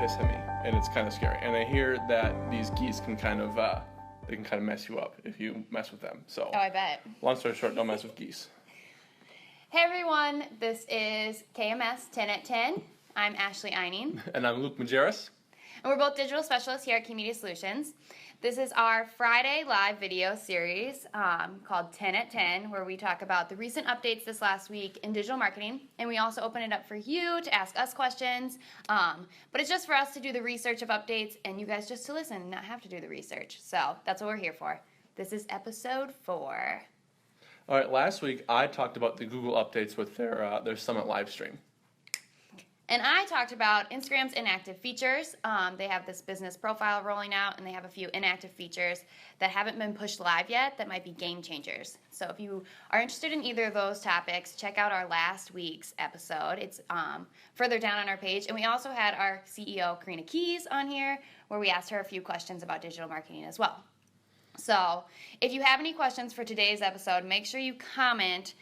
arthritis in me, and it's kind of scary. And I hear that these geese can kind of mess you up if you mess with them. So, Oh, I bet. long story short, don't mess with geese. Hey everyone, this is KMS 10 at 10. I'm Ashley Eining. And I'm Luke Majerus. And we're both digital specialists here at KeyMedia Solutions. This is our Friday live video series called 10 at 10, where we talk about the recent updates this last week in digital marketing. And we also open it up for you to ask us questions. But it's just for us to do the research of updates and you guys just to listen and not have to do the research. So that's what we're here for. This is episode 4. All right, last week I talked about the Google updates with their Summit live stream. And I talked about Instagram's inactive features. They have this business profile rolling out, and they have a few inactive features that haven't been pushed live yet that might be game changers. So if you are interested in either of those topics, check out our last week's episode. It's further down on our page. And we also had our CEO, Karina Keys, on here, where we asked her a few questions about digital marketing as well. So if you have any questions for today's episode, make sure you comment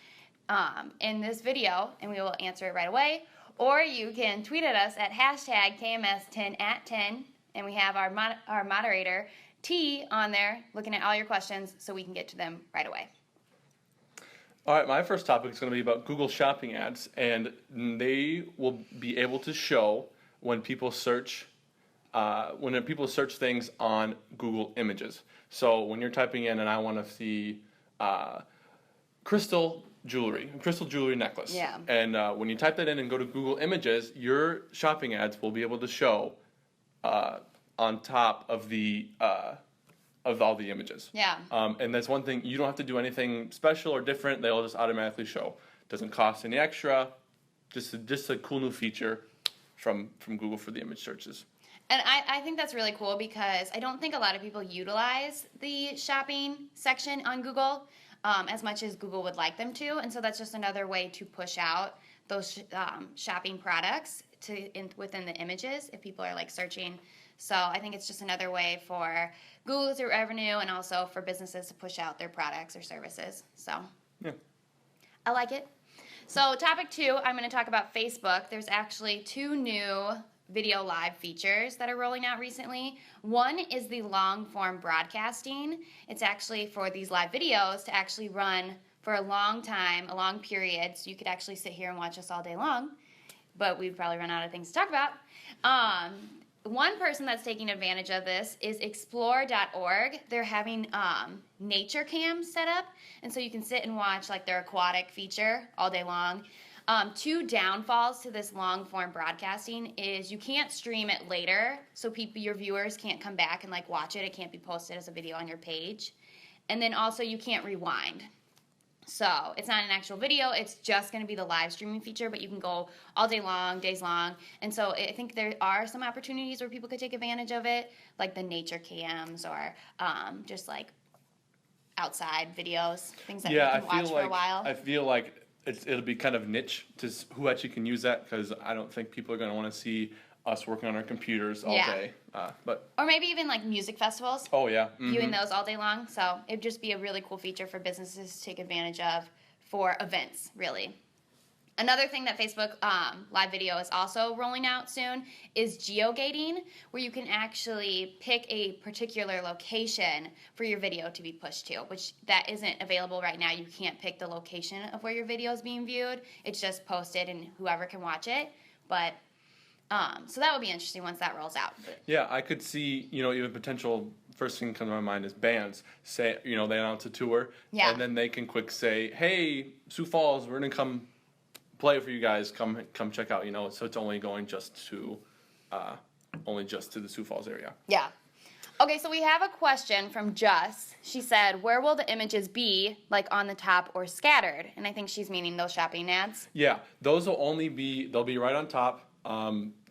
in this video, and we will answer it right away. Or you can tweet at us at hashtag KMS10at10, and we have our moderator, T, on there looking at all your questions so we can get to them right away. All right, my first topic is going to be about Google Shopping ads, and they will be able to show when people search things on Google Images. So when you're typing in, and I want to see crystal jewelry necklace. Yeah. And when you type that in and go to Google Images, your shopping ads will be able to show on top of all the images. Yeah. And that's one thing, you don't have to do anything special or different. They'll just automatically show. Doesn't cost any extra. Just a cool new feature from Google for the image searches. And I think that's really cool because I don't think a lot of people utilize the shopping section on Google as much as Google would like them to. And so that's just another way to push out those shopping products within the images if people are like searching. So I think it's just another way for Google to revenue and also for businesses to push out their products or services. So yeah, I like it. So topic 2, I'm going to talk about Facebook. There's actually 2 new video live features that are rolling out recently. One is the long form broadcasting. It's actually for these live videos to actually run for a long time, a long period, so you could actually sit here and watch us all day long, but we'd probably run out of things to talk about. One person that's taking advantage of this is explore.org. They're having nature cams set up, and so you can sit and watch like their aquatic feature all day long. 2 downfalls to this long-form broadcasting is you can't stream it later, so your viewers can't come back and like watch it. It can't be posted as a video on your page. And then also you can't rewind. So it's not an actual video. It's just going to be the live streaming feature, but you can go all day long, days long. And so I think there are some opportunities where people could take advantage of it, like the nature cams or just like outside videos, things that you can watch for a while. I feel like it'll be kind of niche to who actually can use that, because I don't think people are going to want to see us working on our computers all day. Or maybe even like music festivals. Oh, yeah. Mm-hmm. Viewing those all day long. So it'd just be a really cool feature for businesses to take advantage of for events, really. Another thing that Facebook Live Video is also rolling out soon is geogating, where you can actually pick a particular location for your video to be pushed to, which that isn't available right now. You can't pick the location of where your video is being viewed. It's just posted and whoever can watch it. But so that would be interesting once that rolls out. Yeah, I could see, even potential, first thing that comes to my mind is bands. Say, they announce a tour, and then they can quick say, hey, Sioux Falls, we're going to come play for you guys, come check out, so it's only going just to the Sioux Falls area. Yeah. Okay, so we have a question from Just. She said, where will the images be, like on the top or scattered? And I think she's meaning those shopping ads. Yeah, those will they'll be right on top.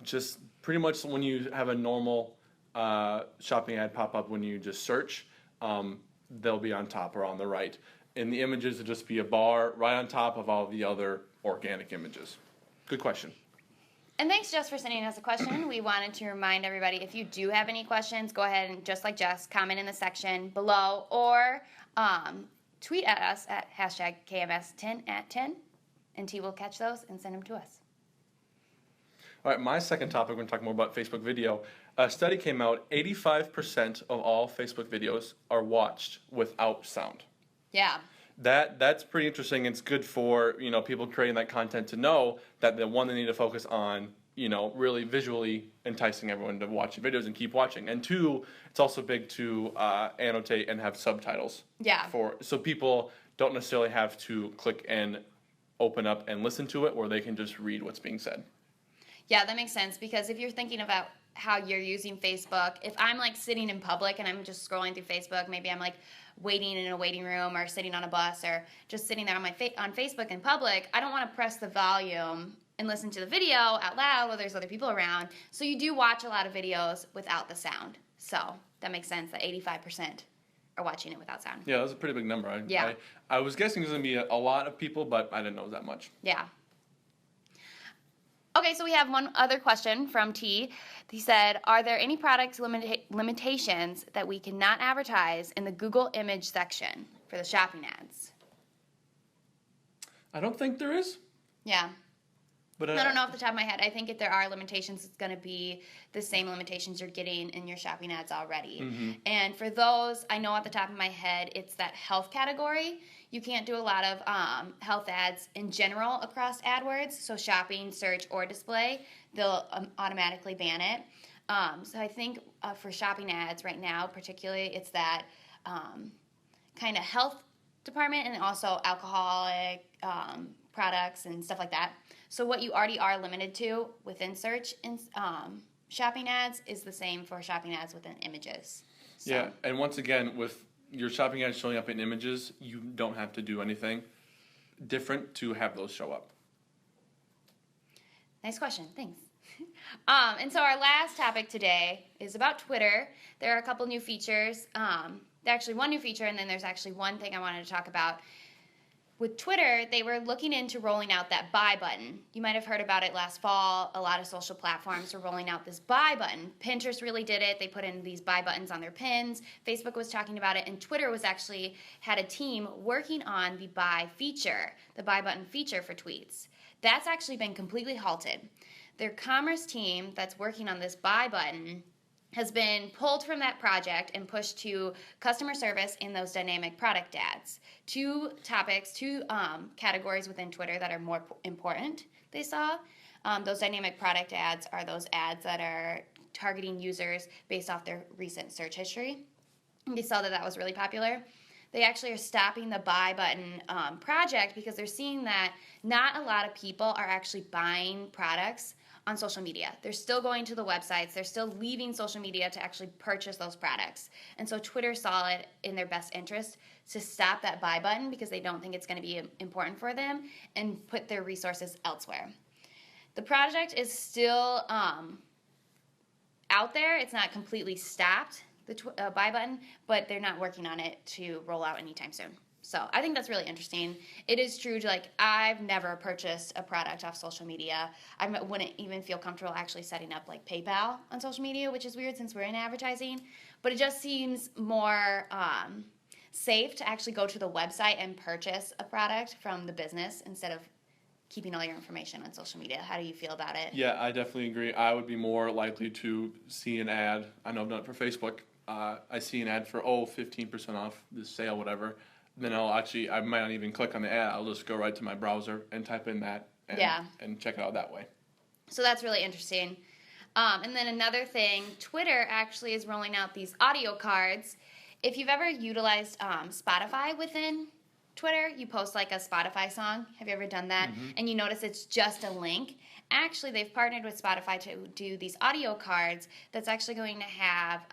Just pretty much when you have a normal shopping ad pop up when you just search, they'll be on top or on the right. And the images will just be a bar right on top of all the other organic images. Good question. And thanks, Jess, for sending us a question. We wanted to remind everybody, if you do have any questions, go ahead and, just like Jess, comment in the section below or tweet at us at hashtag KMS10at10, and T will catch those and send them to us. All right, my second topic, we're going to talk more about Facebook video. A study came out, 85% of all Facebook videos are watched without sound. Yeah. That's pretty interesting. It's good for, people creating that content to know that the one, they need to focus on, really visually enticing everyone to watch the videos and keep watching. And two, it's also big to annotate and have subtitles. Yeah. So people don't necessarily have to click and open up and listen to it, or they can just read what's being said. Yeah, that makes sense, because if you're thinking about how you're using Facebook, if I'm like sitting in public and I'm just scrolling through Facebook, maybe I'm like waiting in a waiting room or sitting on a bus or just sitting there on on Facebook in public, I don't want to press the volume and listen to the video out loud while there's other people around. So you do watch a lot of videos without the sound. So that makes sense that 85% are watching it without sound. Yeah, that was a pretty big number. Yeah. I was guessing there's going to be a lot of people, but I didn't know it was that much. Yeah. Okay, so we have one other question from T. He said, are there any product limitations that we cannot advertise in the Google image section for the shopping ads? I don't think there is. Yeah. But I don't know off the top of my head. I think if there are limitations, it's going to be the same limitations you're getting in your shopping ads already. Mm-hmm. And for those, I know off the top of my head, it's that health category. You can't do a lot of health ads in general across AdWords. So shopping, search, or display, they'll automatically ban it. So I think for shopping ads right now, particularly, it's that kind of health department and also alcoholic products and stuff like that. So what you already are limited to within search and shopping ads is the same for shopping ads within images. So. Yeah, and once again, with your shopping ads showing up in images, you don't have to do anything different to have those show up. Nice question, thanks. And so our last topic today is about Twitter. There are a couple new features. Actually, one new feature, and then there's actually one thing I wanted to talk about. With Twitter, they were looking into rolling out that buy button. You might have heard about it last fall. A lot of social platforms were rolling out this buy button. Pinterest really did it. They put in these buy buttons on their pins. Facebook was talking about it, and Twitter was actually had a team working on the buy feature, the buy button feature for tweets. That's actually been completely halted. Their commerce team that's working on this buy button has been pulled from that project and pushed to customer service in those dynamic product ads. Two categories within Twitter that are more important, they saw. Those dynamic product ads are those ads that are targeting users based off their recent search history. They saw that was really popular. They actually are stopping the buy button project because they're seeing that not a lot of people are actually buying products on social media. They're still going to the websites. They're still leaving social media to actually purchase those products. And so Twitter saw it in their best interest to stop that buy button because they don't think it's going to be important for them and put their resources elsewhere. The project is still out there. It's not completely stopped, the buy button, but they're not working on it to roll out anytime soon. So I think that's really interesting. It is true to I've never purchased a product off social media. I wouldn't even feel comfortable actually setting up PayPal on social media, which is weird since we're in advertising. But it just seems more safe to actually go to the website and purchase a product from the business instead of keeping all your information on social media. How do you feel about it? Yeah, I definitely agree. I would be more likely to see an ad. I know I've done it for Facebook. I see an ad for 15% off this sale, whatever. Then I might not even click on the ad. I'll just go right to my browser and type in that and check it out that way. So that's really interesting. And then another thing, Twitter actually is rolling out these audio cards. If you've ever utilized Spotify within Twitter, you post a Spotify song. Have you ever done that? Mm-hmm. And you notice it's just a link. Actually, they've partnered with Spotify to do these audio cards that's actually going to have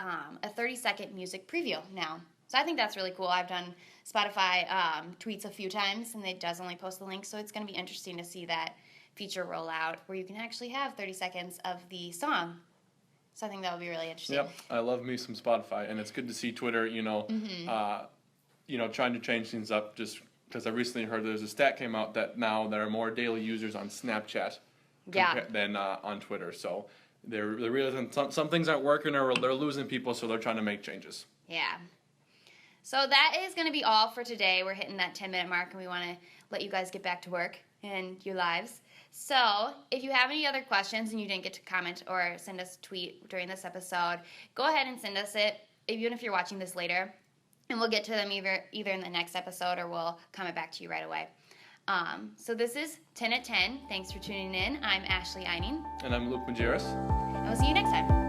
a 30-second music preview now. So I think that's really cool. I've done Spotify tweets a few times, and it does only post the link, so it's going to be interesting to see that feature roll out where you can actually have 30 seconds of the song. So I think that would be really interesting. Yep, I love me some Spotify, and it's good to see Twitter, trying to change things up. Just because I recently heard there's a stat came out that now there are more daily users on Snapchat than on Twitter. So they're realizing some things aren't working or they're losing people, so they're trying to make changes. Yeah. So that is going to be all for today. We're hitting that 10-minute mark, and we want to let you guys get back to work and your lives. So, if you have any other questions and you didn't get to comment or send us a tweet during this episode, go ahead and send us it, even if you're watching this later, and we'll get to them either in the next episode or we'll comment back to you right away. So this is 10 at 10. Thanks for tuning in. I'm Ashley Eining. And I'm Luke Majerus. And we'll see you next time.